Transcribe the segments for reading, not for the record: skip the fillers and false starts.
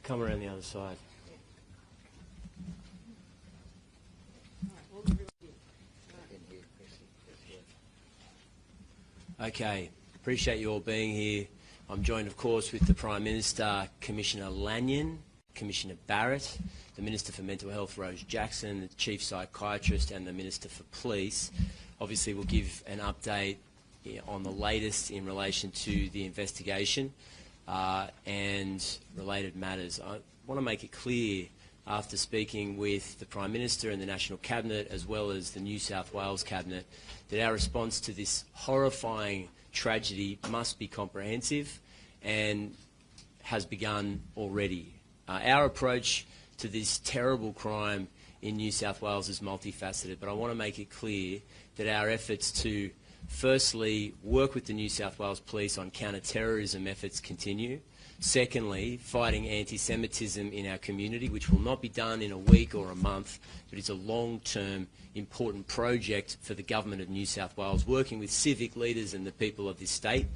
come around the other side. Okay, appreciate you all being here. I'm joined, of course, with the Prime Minister, Commissioner Lanyon, Commissioner Barrett, the Minister for Mental Health, Rose Jackson, the Chief Psychiatrist, and the Minister for Police. Obviously, we'll give an update on the latest in relation to the investigation and related matters. I want to make it clear, after speaking with the Prime Minister and the National Cabinet, as well as the New South Wales Cabinet, that our response to this horrifying tragedy must be comprehensive and has begun already. Our approach to this terrible crime in New South Wales is multifaceted, but I want to make it clear that our efforts to firstly work with the New South Wales Police on counter-terrorism efforts continue. Secondly, fighting anti-Semitism in our community, which will not be done in a week or a month, but it's a long-term important project for the Government of New South Wales, working with civic leaders and the people of this state.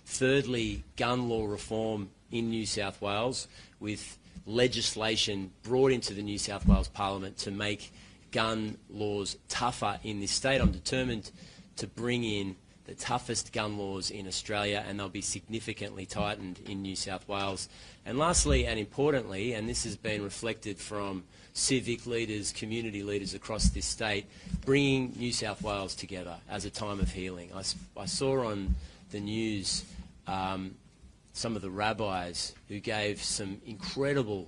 Thirdly, gun law reform in New South Wales, with legislation brought into the New South Wales Parliament to make gun laws tougher in this state. I'm determined to bring in the toughest gun laws in Australia, and they'll be significantly tightened in New South Wales. And lastly, and importantly, and this has been reflected from civic leaders, community leaders across this state, bringing New South Wales together as a time of healing. I saw on the news some of the rabbis who gave some incredible,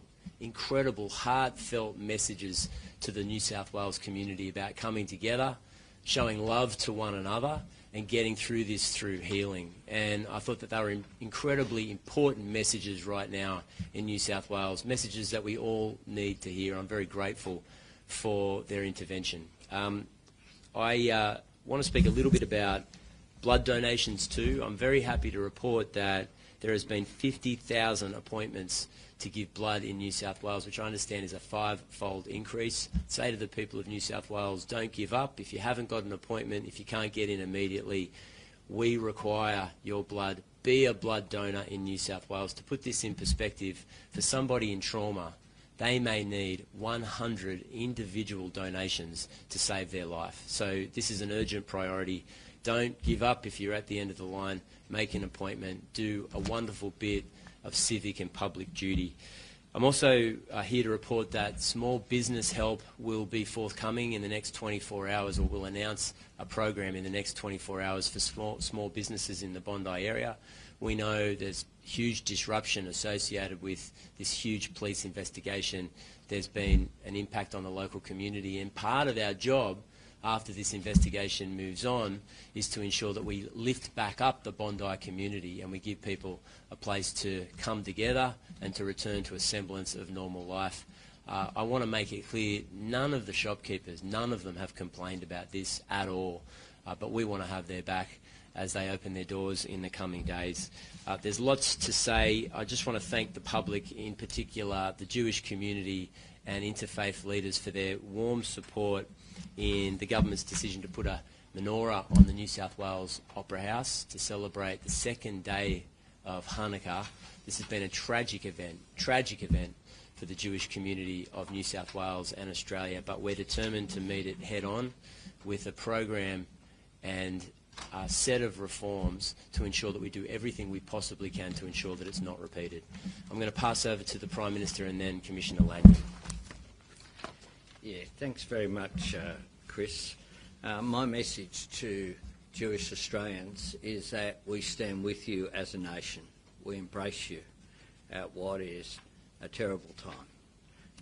heartfelt messages to the New South Wales community about coming together, showing love to one another, and getting through this through healing. And I thought that they were incredibly important messages right now in New South Wales, messages that we all need to hear. I'm very grateful for their intervention. I want to speak a little bit about blood donations too. I'm very happy to report that there has been 50,000 appointments to give blood in New South Wales, which I understand is a 5-fold increase. Say to the people of New South Wales, don't give up. If you haven't got an appointment, if you can't get in immediately, we require your blood. Be a blood donor in New South Wales. To put this in perspective, for somebody in trauma, they may need 100 individual donations to save their life. So this is an urgent priority. Don't give up if you're at the end of the line. Make an appointment. Do a wonderful bit of civic and public duty. I'm also here to report that small business help will be forthcoming in the next 24 hours, or will announce a program in the next 24 hours for small businesses in the Bondi area. We know there's huge disruption associated with this huge police investigation. There's been an impact on the local community, and part of our job after this investigation moves on is to ensure that we lift back up the Bondi community and we give people a place to come together and to return to a semblance of normal life. I want to make it clear, none of the shopkeepers, none of them have complained about this at all, but we want to have their back as they open their doors in the coming days. There's lots to say. I just want to thank the public, in particular the Jewish community and interfaith leaders, for their warm support in the government's decision to put a menorah on the New South Wales Opera House to celebrate the second day of Hanukkah. This has been a tragic event for the Jewish community of New South Wales and Australia, but we're determined to meet it head on with a program and a set of reforms to ensure that we do everything we possibly can to ensure that it's not repeated. I'm going to pass over to the Prime Minister and then Commissioner Lanyon. Yeah, thanks very much, Chris. My message to Jewish Australians is that we stand with you as a nation. We embrace you at what is a terrible time.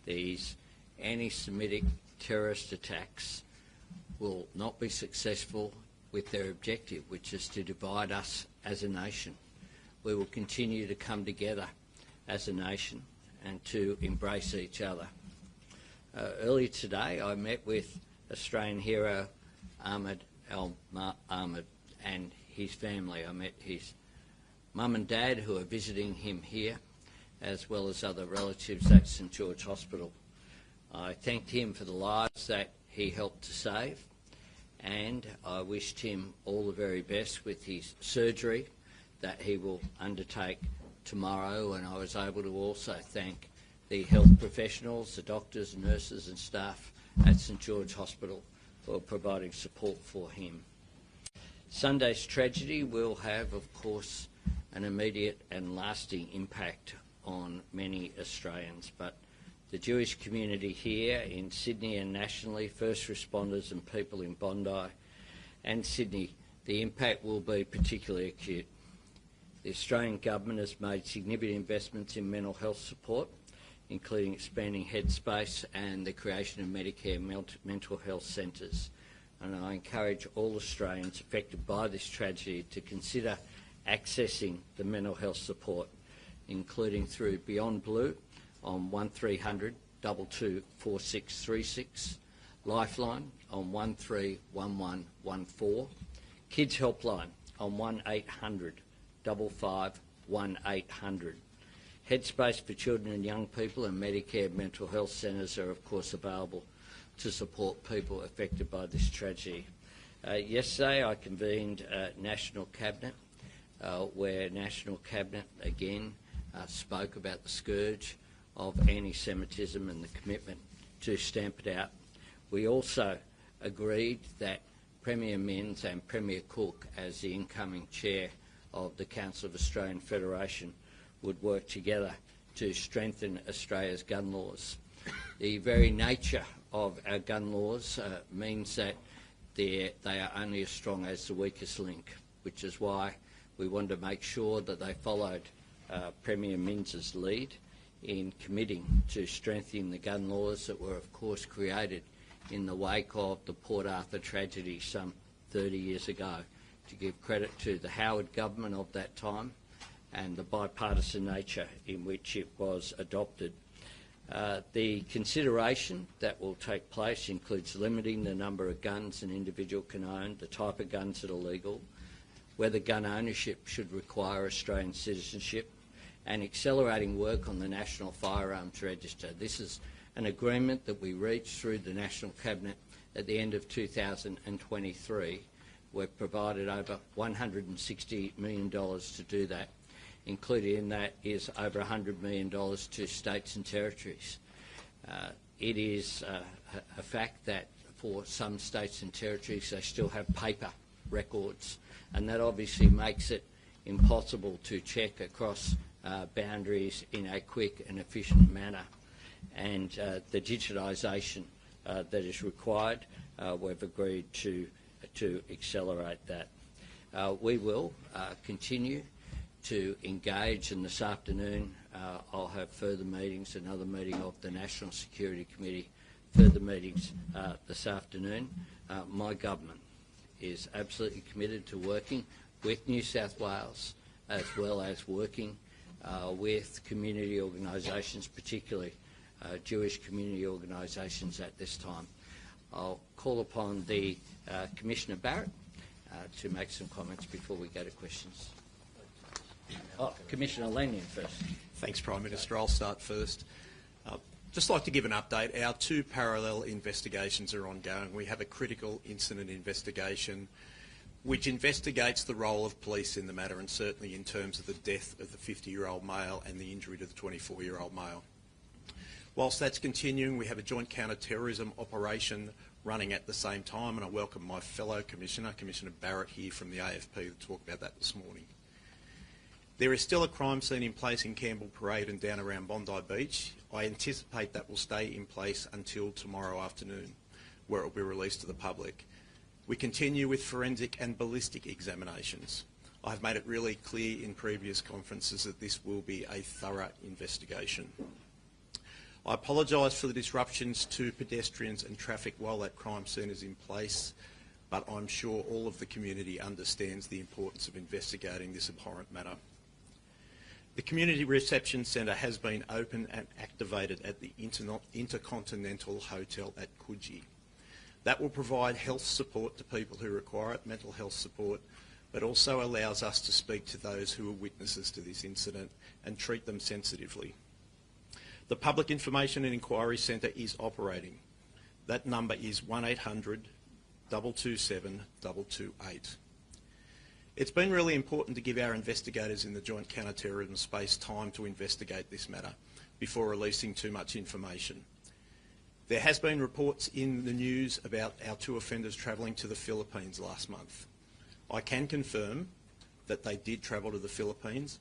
These anti-Semitic terrorist attacks will not be successful with their objective, which is to divide us as a nation. We will continue to come together as a nation and to embrace each other. Earlier today, I met with Australian hero Ahmed Ahmed and his family. I met his mum and dad, who are visiting him here, as well as other relatives at St George Hospital. I thanked him for the lives that he helped to save, and I wished him all the very best with his surgery that he will undertake tomorrow. And I was able to also thank the health professionals, the doctors, nurses and staff at St George Hospital for providing support for him. Sunday's tragedy will have, of course, an immediate and lasting impact on many Australians, but the Jewish community here in Sydney and nationally, first responders and people in Bondi and Sydney, the impact will be particularly acute. The Australian government has made significant investments in mental health support, including expanding headspace and the creation of Medicare mental health centres. And I encourage all Australians affected by this tragedy to consider accessing the mental health support, including through Beyond Blue on 1300 22 4636, Lifeline on 131114, Kids Helpline on 1800 55 1800. Headspace for children and young people and Medicare mental health centres are of course available to support people affected by this tragedy. Yesterday I convened National Cabinet where National Cabinet again spoke about the scourge of anti-Semitism and the commitment to stamp it out. We also agreed that Premier Minns and Premier Cook, as the incoming chair of the Council of Australian Federation, would work together to strengthen Australia's gun laws. The very nature of our gun laws means that they are only as strong as the weakest link, which is why we wanted to make sure that they followed Premier Minns' lead in committing to strengthening the gun laws that were, of course, created in the wake of the Port Arthur tragedy some 30 years ago, to give credit to the Howard government of that time and the bipartisan nature in which it was adopted. The consideration that will take place includes limiting the number of guns an individual can own, the type of guns that are legal, whether gun ownership should require Australian citizenship, and accelerating work on the National Firearms Register. This is an agreement that we reached through the National Cabinet at the end of 2023. We've provided over $160 million to do that. Included in that is over $100 million to states and territories. It is a fact that for some states and territories they still have paper records, and that obviously makes it impossible to check across boundaries in a quick and efficient manner. And the digitisation that is required, we've agreed to accelerate that. We will continue to engage, and this afternoon I'll have further meetings, another meeting of the National Security Committee, further meetings this afternoon. My government is absolutely committed to working with New South Wales as well as working with community organisations, particularly Jewish community organisations at this time. I'll call upon the Commissioner Barrett to make some comments before we go to questions. Commissioner Lanyon first. Thanks, Prime Minister. I'll start first. Just like to give an update. Our two parallel investigations are ongoing. We have a critical incident investigation which investigates the role of police in the matter, and certainly in terms of the death of the 50-year-old male and the injury to the 24-year-old male. Whilst that's continuing, we have a joint counter-terrorism operation running at the same time, and I welcome my fellow Commissioner, Commissioner Barrett, here from the AFP to talk about that this morning. There is still a crime scene in place in Campbell Parade and down around Bondi Beach. I anticipate that will stay in place until tomorrow afternoon, where it will be released to the public. We continue with forensic and ballistic examinations. I've made it really clear in previous conferences that this will be a thorough investigation. I apologise for the disruptions to pedestrians and traffic while that crime scene is in place, but I'm sure all of the community understands the importance of investigating this abhorrent matter. The Community Reception Centre has been open and activated at the Intercontinental Hotel at Coogee. That will provide health support to people who require it, mental health support, but also allows us to speak to those who are witnesses to this incident and treat them sensitively. The Public Information and Inquiry Centre is operating. That number is 1800 227 228. It's been really important to give our investigators in the joint counter-terrorism space time to investigate this matter. before releasing too much information. There has been reports in the news about our two offenders travelling to the Philippines last month. I can confirm that they did travel to the Philippines.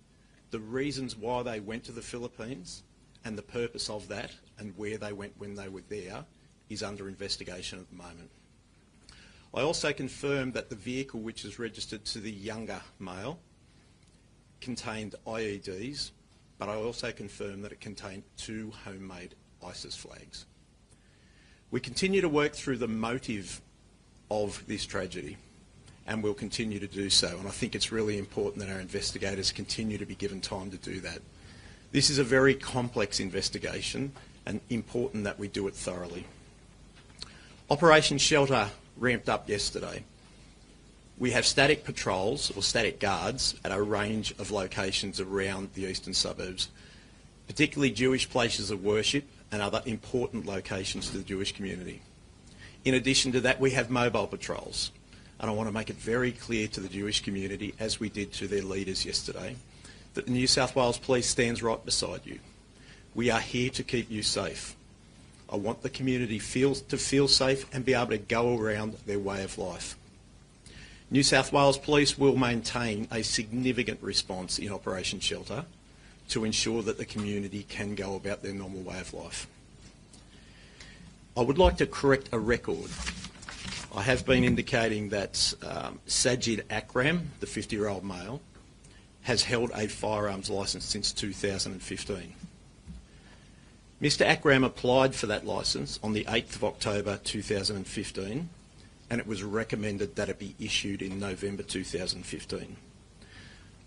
The reasons why they went to the Philippines and the purpose of that and where they went when they were there is under investigation at the moment. I also confirmed that the vehicle, which is registered to the younger male, contained IEDs, but I also confirmed that it contained 2 homemade ISIS flags. We continue to work through the motive of this tragedy, and we'll continue to do so, and I think it's really important that our investigators continue to be given time to do that. This is a very complex investigation and important that we do it thoroughly. Operation Shelter ramped up yesterday. We have static patrols or static guards at a range of locations around the eastern suburbs, particularly Jewish places of worship and other important locations to the Jewish community. In addition to that, we have mobile patrols, and I want to make it very clear to the Jewish community, as we did to their leaders yesterday, that the New South Wales Police stands right beside you. We are here to keep you safe. I want the community to feel safe and be able to go around their way of life. New South Wales Police will maintain a significant response in Operation Shelter to ensure that the community can go about their normal way of life. I would like to correct a record. I have been indicating that Sajid Akram, the 50-year-old male, has held a firearms licence since 2015. Mr Akram applied for that licence on the 8th of October 2015, and it was recommended that it be issued in November 2015.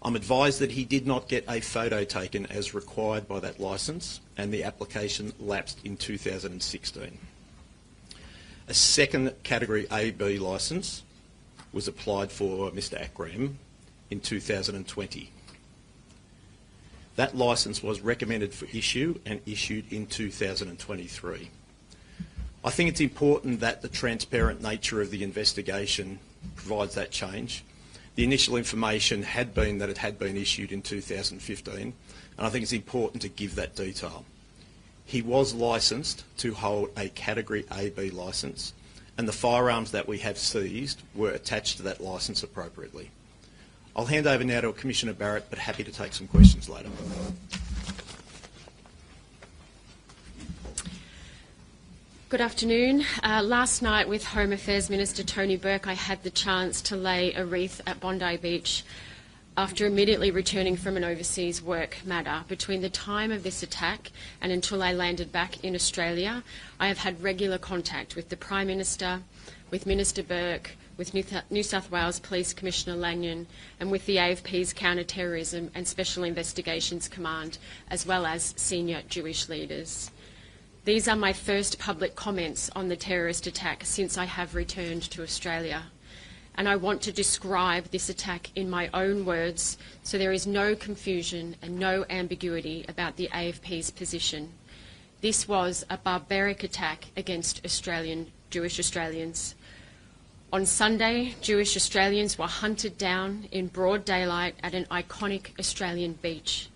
I'm advised that he did not get a photo taken as required by that licence, and the application lapsed in 2016. A second Category AB licence was applied for Mr Akram in 2020. That licence was recommended for issue and issued in 2023. I think it's important that the transparent nature of the investigation provides that change. The initial information had been that it had been issued in 2015, and I think it's important to give that detail. He was licensed to hold a Category AB licence, and the firearms that we have seized were attached to that licence appropriately. I'll hand over now to Commissioner Barrett, but happy to take some questions later. Good afternoon. Last night with Home Affairs Minister Tony Burke, I had the chance to lay a wreath at Bondi Beach after immediately returning from an overseas work matter. Between the time of this attack and until I landed back in Australia, I have had regular contact with the Prime Minister, with Minister Burke, with New South Wales Police Commissioner Lanyon, and with the AFP's Counter-Terrorism and Special Investigations Command, as well as senior Jewish leaders. These are my first public comments on the terrorist attack since I have returned to Australia, and I want to describe this attack in my own words so there is no confusion and no ambiguity about the AFP's position. This was a barbaric attack against Jewish Australians. On Sunday, Jewish Australians were hunted down in broad daylight at an iconic Australian beach.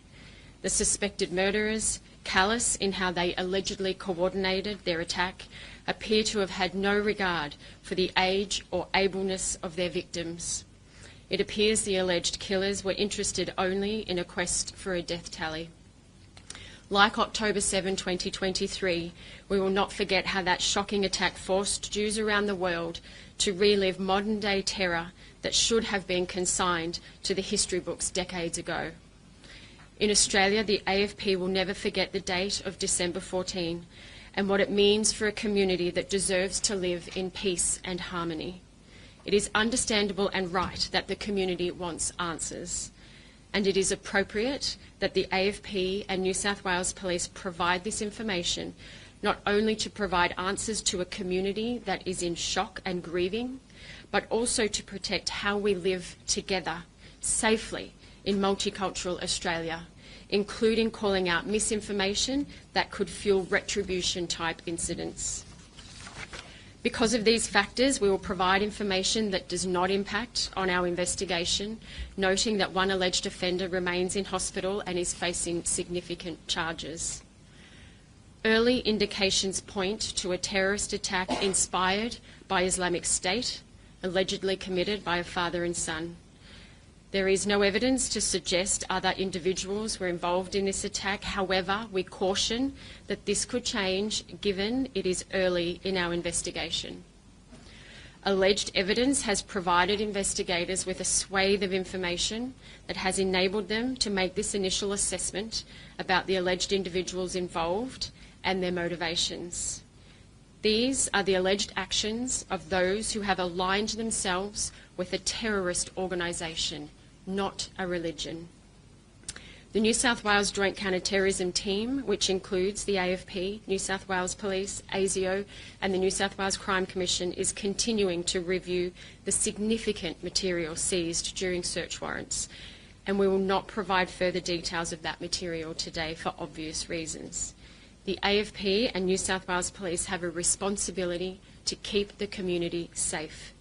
The suspected murderers, callous in how they allegedly coordinated their attack, appear to have had no regard for the age or ableness of their victims. It appears the alleged killers were interested only in a quest for a death tally. Like October 7, 2023, we will not forget how that shocking attack forced Jews around the world to relive modern-day terror that should have been consigned to the history books decades ago. In Australia, the AFP will never forget the date of December 14 and what it means for a community that deserves to live in peace and harmony. It is understandable and right that the community wants answers, and it is appropriate that the AFP and New South Wales Police provide this information, not only to provide answers to a community that is in shock and grieving, but also to protect how we live together safely in multicultural Australia, including calling out misinformation that could fuel retribution-type incidents. Because of these factors, we will provide information that does not impact on our investigation, noting that one alleged offender remains in hospital and is facing significant charges. Early indications point to a terrorist attack inspired by Islamic State, allegedly committed by a father and son. There is no evidence to suggest other individuals were involved in this attack. However, we caution that this could change given it is early in our investigation. Alleged evidence has provided investigators with a swathe of information that has enabled them to make this initial assessment about the alleged individuals involved and their motivations. These are the alleged actions of those who have aligned themselves with a terrorist organisation, not a religion. The New South Wales Joint Counter-Terrorism Team, which includes the AFP, New South Wales Police, ASIO and the New South Wales Crime Commission, is continuing to review the significant material seized during search warrants, and we will not provide further details of that material today for obvious reasons. The AFP and New South Wales Police have a responsibility to keep the community safe.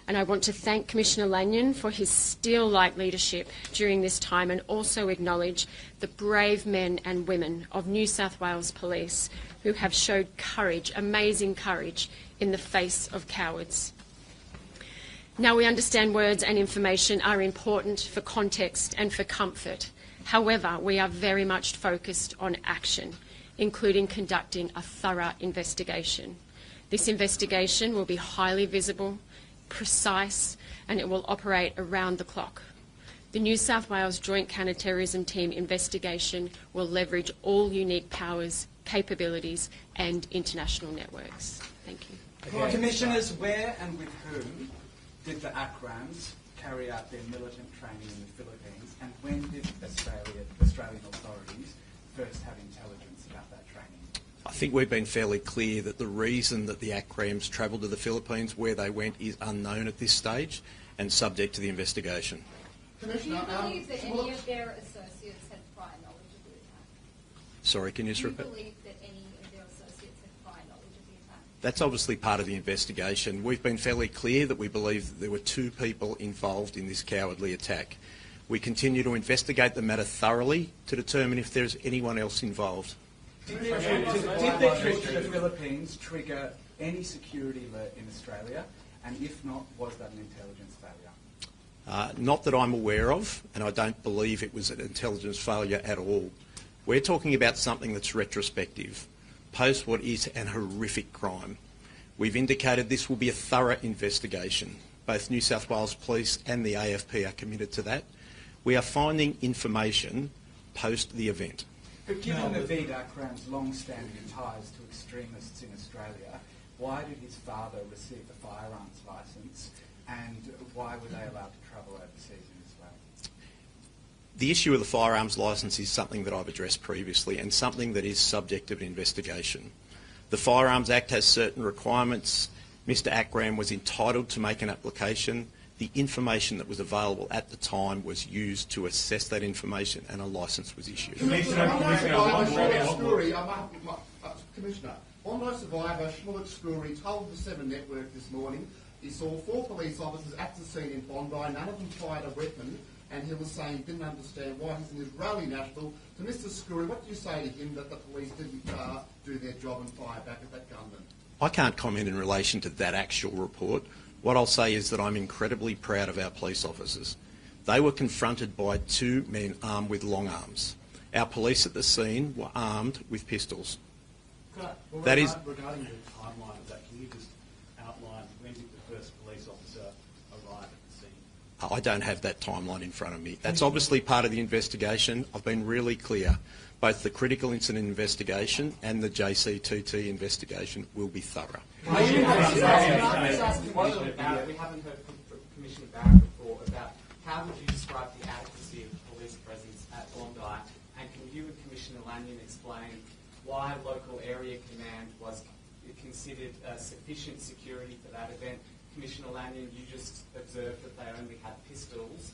And I want to thank Commissioner Lanyon for his steel-like leadership during this time, and also acknowledge the brave men and women of New South Wales Police who have showed courage, amazing courage, in the face of cowards. Now, we understand words and information are important for context and for comfort. However, we are very much focused on action, including conducting a thorough investigation. This investigation will be highly visible, precise, and it will operate around the clock. The New South Wales Joint Counter-Terrorism Team investigation will leverage all unique powers, capabilities and international networks. Thank you. Okay. Commissioners, where and with whom did the Akrams carry out their militant training in the Philippines, and when did Australian authorities first have intelligence about that training? I think we've been fairly clear that the reason that the Akrams travelled to the Philippines, where they went, is unknown at this stage and subject to the investigation. Do you believe that any of their associates had prior knowledge of the attack? Sorry, can you just repeat? Do you believe that any of their associates had prior knowledge of the attack? That's obviously part of the investigation. We've been fairly clear that we believe that there were 2 people involved in this cowardly attack. We continue to investigate the matter thoroughly to determine if there's anyone else involved. Did the trip to the Philippines trigger any security alert in Australia? And if not, was that an intelligence failure? Not that I'm aware of, and I don't believe it was an intelligence failure at all. We're talking about something that's retrospective, post what is an horrific crime. We've indicated this will be a thorough investigation. Both New South Wales Police and the AFP are committed to that. We are finding information post the event. But given Naveed Akram's long-standing ties to extremists in Australia, why did his father receive the firearms licence, and why were they allowed to travel overseas in this way? The issue of the firearms licence is something that I've addressed previously, and something that is subject of an investigation. The Firearms Act has certain requirements. Mr Akram was entitled to make an application. The information that was available at the time was used to assess that information, and a licence was issued. Commissioner, Bondi survivor Shmulik Scoury told the 7 Network this morning he saw 4 police officers at the scene in Bondi. None of them fired a weapon, and he was saying he didn't understand why he's an Israeli national. To Mr Scoury, what do you say to him that the police didn't do their job and fire back at that gunman? I can't comment in relation to that actual report. What I'll say is that I'm incredibly proud of our police officers. They were confronted by 2 men armed with long arms. Our police at the scene were armed with pistols. Regarding the timeline of that, can you just outline when did the first police officer arrive at the scene? I don't have that timeline in front of me. That's obviously part of the investigation. I've been really clear. Both the critical incident investigation and the JCTT investigation will be thorough. We haven't heard from Commissioner Barrett before about how would you describe the adequacy of police presence at Bondi, and can you and Commissioner Lanyon explain why local area command was considered sufficient security for that event? Commissioner Lanyon, you just observed that they only had pistols.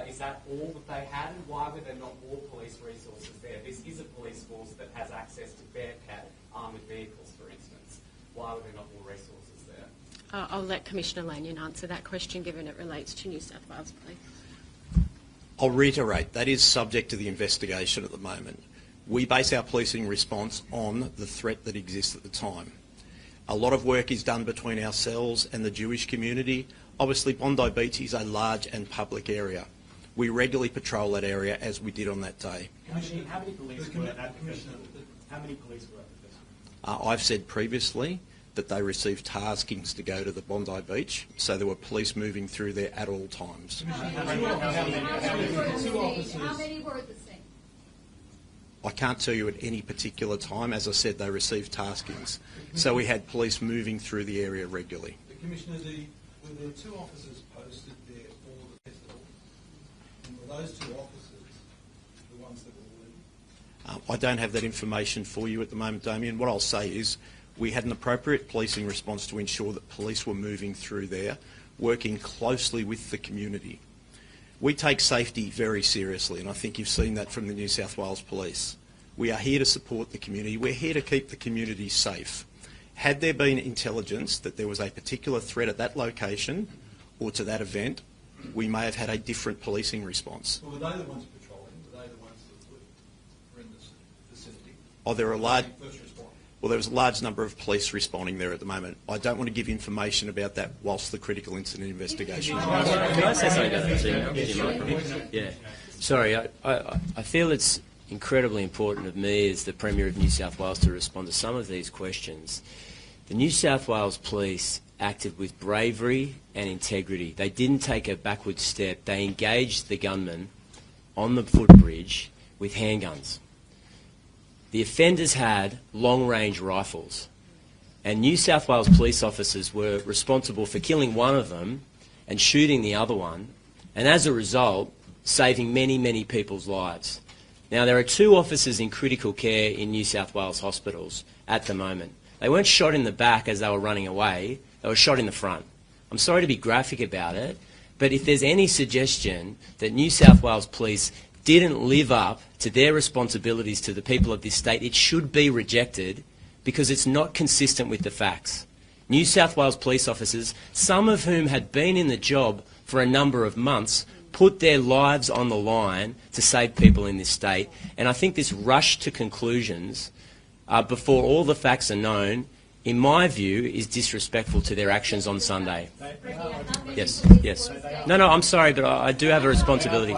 Is that all that they had, and why were there not more police resources there? This is a police force that has access to Bearcat armoured vehicles, for instance. Why were there not more resources there? I'll let Commissioner Lanyon answer that question, given it relates to New South Wales Police. I'll reiterate, that is subject to the investigation at the moment. We base our policing response on the threat that exists at the time. A lot of work is done between ourselves and the Jewish community. Obviously, Bondi Beach is a large and public area. We regularly patrol that area as we did on that day. Commissioner, how many police were at the festival? I've said previously that they received taskings to go to the Bondi Beach, so there were police moving through there at all times. How many were at the scene? I can't tell you at any particular time. As I said, they received taskings. So we had police moving through the area regularly. But Commissioner, were there 2 officers posted there for the festival? And were those 2 officers the ones that were leading? I don't have that information for you at the moment, Damien. What I'll say is we had an appropriate policing response to ensure that police were moving through there, working closely with the community. We take safety very seriously, and I think you've seen that from the New South Wales Police. We are here to support the community. We're here to keep the community safe. Had there been intelligence that there was a particular threat at that location or to that event, we may have had a different policing response. Well, were they the ones patrolling? Were they the ones that were in the vicinity? Oh, there was a large number of police responding there at the moment. I don't want to give information about that whilst the critical incident investigation is ongoing. Can I say something about that? Yeah. Sorry, I feel it's incredibly important of me as the Premier of New South Wales to respond to some of these questions. The New South Wales Police acted with bravery and integrity. They didn't take a backward step. They engaged the gunmen on the footbridge with handguns. The offenders had long-range rifles, and New South Wales police officers were responsible for killing one of them and shooting the other one, and as a result, saving many, many people's lives. Now, there are 2 officers in critical care in New South Wales hospitals at the moment. They weren't shot in the back as they were running away, they were shot in the front. I'm sorry to be graphic about it, but if there's any suggestion that New South Wales police didn't live up to their responsibilities to the people of this state, it should be rejected because it's not consistent with the facts. New South Wales police officers, some of whom had been in the job for a number of months, put their lives on the line to save people in this state. And I think this rush to conclusions before all the facts are known, in my view, is disrespectful to their actions on Sunday. Yes, yes. No, I'm sorry, but I do have a responsibility.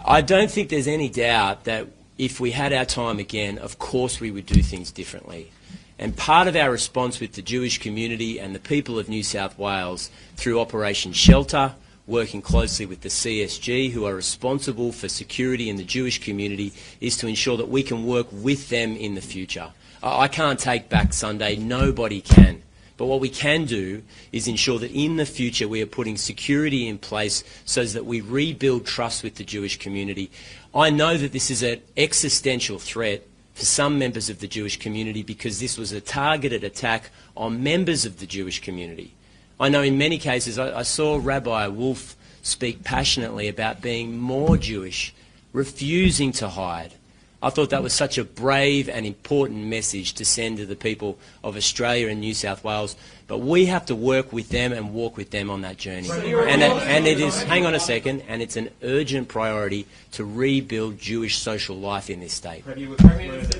I don't think there's any doubt that if we had our time again, of course we would do things differently. And part of our response with the Jewish community and the people of New South Wales through Operation Shelter, working closely with the CSG, who are responsible for security in the Jewish community, is to ensure that we can work with them in the future. I can't take back Sunday, nobody can. But what we can do is ensure that in the future we are putting security in place so that we rebuild trust with the Jewish community. I know that this is an existential threat for some members of the Jewish community because this was a targeted attack on members of the Jewish community. I know in many cases I saw Rabbi Wolf speak passionately about being more Jewish, refusing to hide. I thought that was such a brave and important message to send to the people of Australia and New South Wales. But we have to work with them and walk with them on that journey. And it is, hang on a second, and it's an urgent priority to rebuild Jewish social life in this state.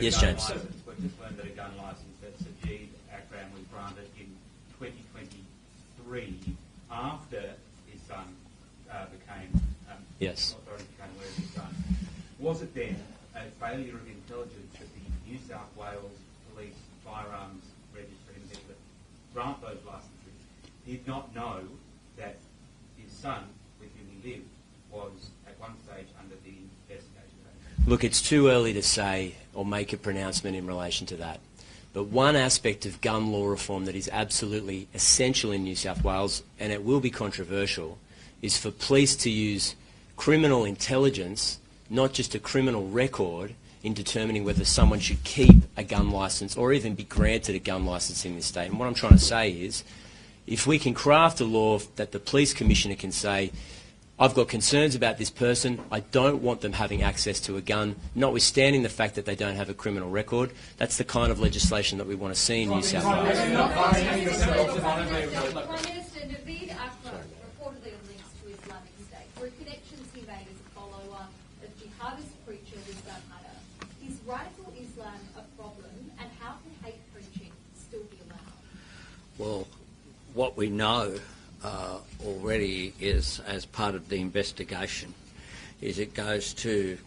Yes, James. We just learned that a gun licence that Sajid Akram was granted in 2023 after his son became aware of his son. Was it then a failure of intelligence that the New South Wales Police Firearms Registry Executive grant those licences did not know that his son, with whom he lived, was at one stage under the investigation? Look, it's too early to say or make a pronouncement in relation to that. But one aspect of gun law reform that is absolutely essential in New South Wales, and it will be controversial, is for police to use criminal intelligence, not just a criminal record, in determining whether someone should keep a gun licence or even be granted a gun licence in this state. And what I'm trying to say is, if we can craft a law that the police commissioner can say, I've got concerns about this person, I don't want them having access to a gun, notwithstanding the fact that they don't have a criminal record, that's the kind of legislation that we want to see in New South Wales. Prime Minister Naveed Akram reportedly links to Islamic State. Were connections he made as a follower of radical Islam a problem, and how can hate preaching still be allowed? Well, what we know already is, as part of the investigation, is it goes to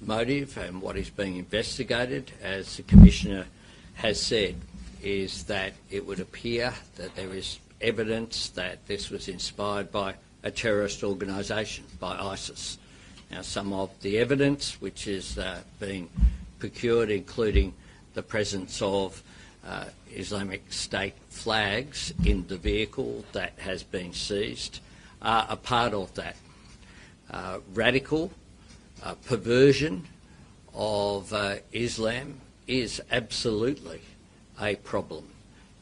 motive, and what is being investigated, as the Commissioner has said, is that it would appear that there is evidence that this was inspired by a terrorist organisation, by ISIS. Now, some of the evidence which is being procured, including the presence of Islamic State flags in the vehicle that has been seized, are a part of that. Radical perversion of Islam is absolutely a problem.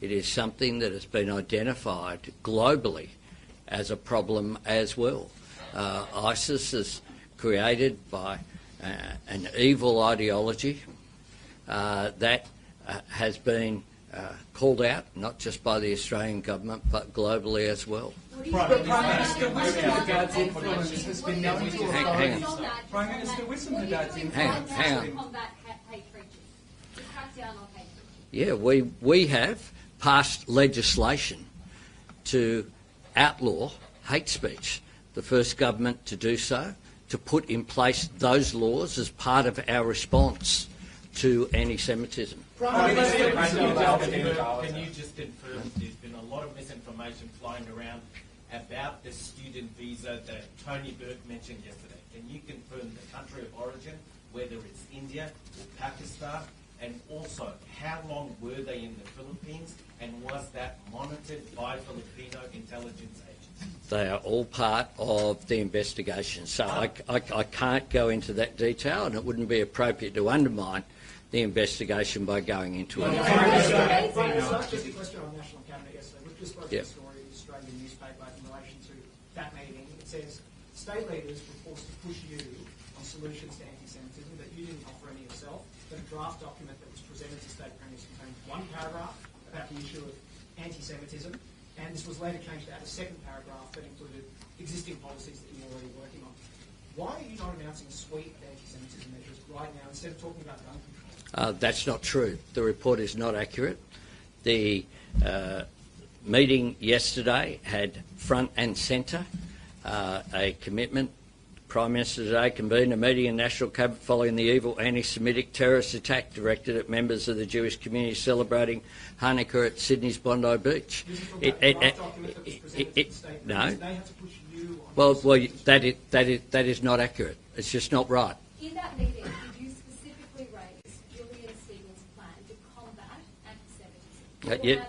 It is something that has been identified globally as a problem as well. ISIS is created by an evil ideology that has been called out, not just by the Australian government, but globally as well. Prime Minister Wissenhardt's influence has been known to Hang on. Prime Minister Wissenhardt's Hang on. Combat hate preaching. To crack down on hate preaching. Yeah, we have passed legislation to outlaw hate speech. The first government to do so, to put in place those laws as part of our response to anti-Semitism. Prime Minister, can you just confirm there's been a lot of misinformation flying around about the student visa that Tony Burke mentioned yesterday? Can you confirm the country of origin, whether it's India or Pakistan, and also how long were they in the Philippines, and was that monitored by Filipino intelligence agencies? They are all part of the investigation, so I can't go into that detail, and it wouldn't be appropriate to undermine the investigation by going into it. Just a question on National Cabinet yesterday. We've just spoken to a story in the Australian newspaper in relation to that meeting. It says state leaders were forced to push you on solutions to anti-Semitism, that you didn't offer any yourself, that a draft document that was presented to state premiers contained one paragraph about the issue of anti-Semitism, and this was later changed to add a second paragraph that included existing policies that you were already working on. Why are you not announcing a suite of anti-Semitism measures right now instead of talking about gun control? That's not true. The report is not accurate. The meeting yesterday had front and centre a commitment. Prime Minister today convened a meeting in National Cabinet following the evil anti-Semitic terrorist attack directed at members of the Jewish community celebrating Hanukkah at Sydney's Bondi Beach. No. Well, that is not accurate. It's just not right. In that meeting, did you specifically raise Julian Stevens' plan to combat anti-Semitism?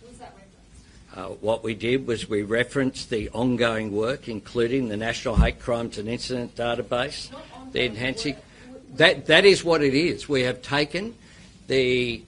Was that referenced? What we did was we referenced the ongoing work, including the National Hate Crimes and Incident Database, the enhancing. That is what it is. We have taken the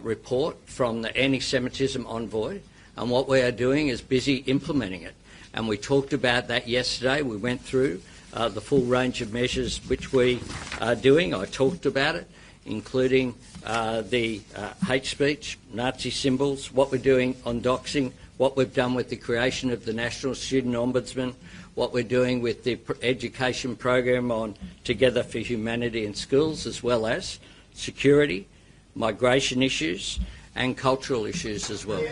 report from the anti-Semitism envoy, and what we are doing is busy implementing it. And we talked about that yesterday. We went through the full range of measures which we are doing. I talked about it, including the hate speech, Nazi symbols, what we're doing on doxing, what we've done with the creation of the National Student Ombudsman, what we're doing with the education program on Together for Humanity in schools, as well as security, migration issues and cultural issues as well.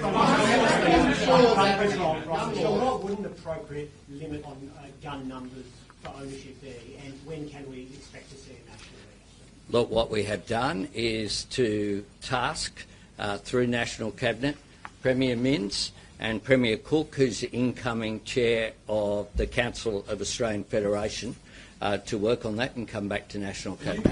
What would an appropriate limit on gun numbers for ownership be, and when can we expect to see a national register? Look, what we have done is to task through National Cabinet Premier Minns and Premier Cook, who's the incoming chair of the Council of Australian Federation, to work on that and come back to National Cabinet. The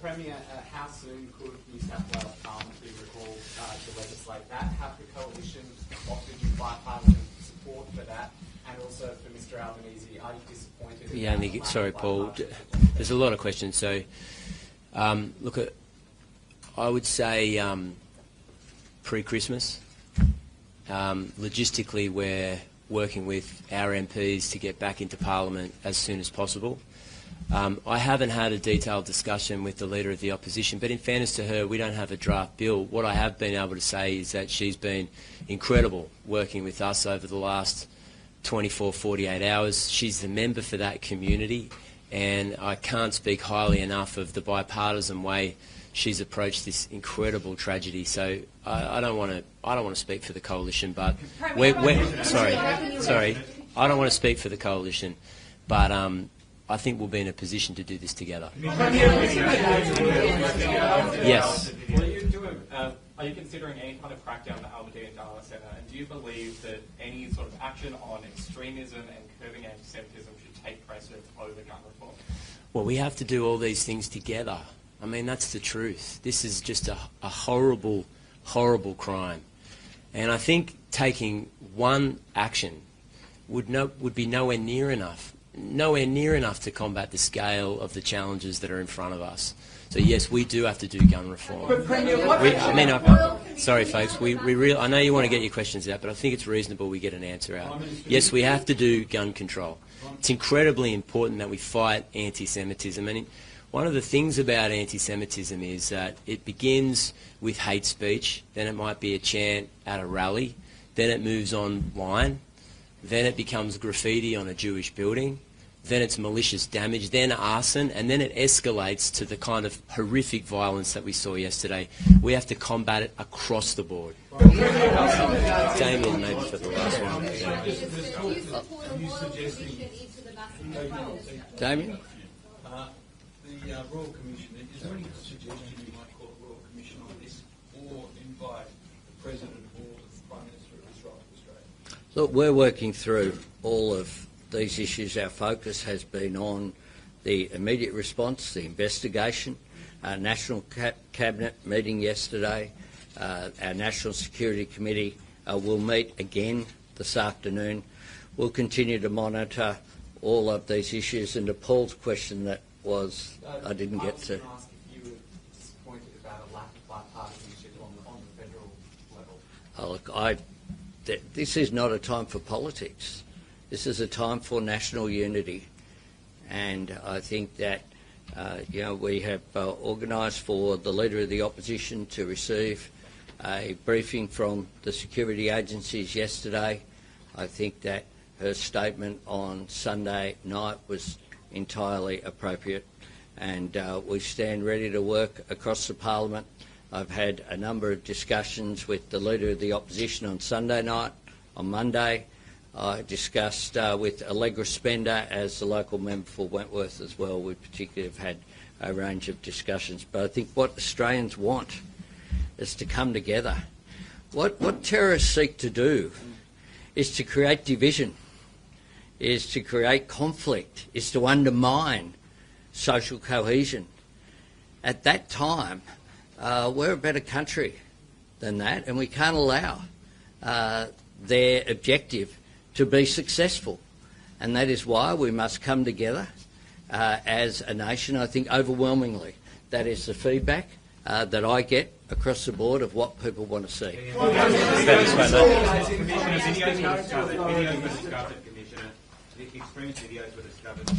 Premier, how soon could New South Wales Parliament be recalled to legislate that? Have the coalition offered you bipartisan support for that? And also for Mr Albanese, are you disappointed? Yeah, sorry, Paul. There's a lot of questions. So, look, I would say pre-Christmas. Logistically, we're working with our MPs to get back into Parliament as soon as possible. I haven't had a detailed discussion with the Leader of the Opposition, but in fairness to her, we don't have a draft bill. What I have been able to say is that she's been incredible working with us over the last 24, 48 hours. She's the member for that community, and I can't speak highly enough of the bipartisan way she's approached this incredible tragedy. So I don't want to speak for the coalition, but sorry, I don't want to speak for the coalition, but I think we'll be in a position to do this together. Yes. Are you considering any kind of crackdown on the Al-Madinah Dawah Centre, and do you believe that any sort of action on extremism and curbing anti-Semitism should take precedence over gun reform? Well, we have to do all these things together. I mean, that's the truth. This is just a horrible, horrible crime. And I think taking one action would be nowhere near enough to combat the scale of the challenges that are in front of us. So yes, we do have to do gun reform. Sorry folks, I know you want to get your questions out, but I think it's reasonable we get an answer out. Yes, we have to do gun control. It's incredibly important that we fight anti-Semitism. And one of the things about anti-Semitism is that it begins with hate speech, then it might be a chant at a rally, then it moves online, then it becomes graffiti on a Jewish building, then it's malicious damage, then arson, and then it escalates to the kind of horrific violence that we saw yesterday. We have to combat it across the board. Damien, maybe for the last one. Damien? The Royal Commission, is there any suggestion you might call a Royal Commission on this, or invite the President or the Prime Minister of Israel to Australia? Look, we're working through all of these issues. Our focus has been on the immediate response, the investigation, our National Cabinet meeting yesterday, our National Security Committee will meet again this afternoon. We'll continue to monitor all of these issues. And to Paul's question that I didn't get to. I was going to ask if you were disappointed about a lack of bipartisanship on the federal level. Oh, look, this is not a time for politics. This is a time for national unity, and I think that we have organised for the Leader of the Opposition to receive a briefing from the security agencies yesterday. I think that her statement on Sunday night was entirely appropriate, and we stand ready to work across the Parliament. I've had a number of discussions with the Leader of the Opposition on Sunday night. On Monday, I discussed with Allegra Spender as the local member for Wentworth as well. We particularly have had a range of discussions. But I think what Australians want is to come together. What terrorists seek to do is to create division, is to create conflict, is to undermine social cohesion. At that time, we're a better country than that, and we can't allow their objective to be successful. And that is why we must come together as a nation. I think overwhelmingly that is the feedback that I get across the board of what people want to see. Extremist videos were discovered.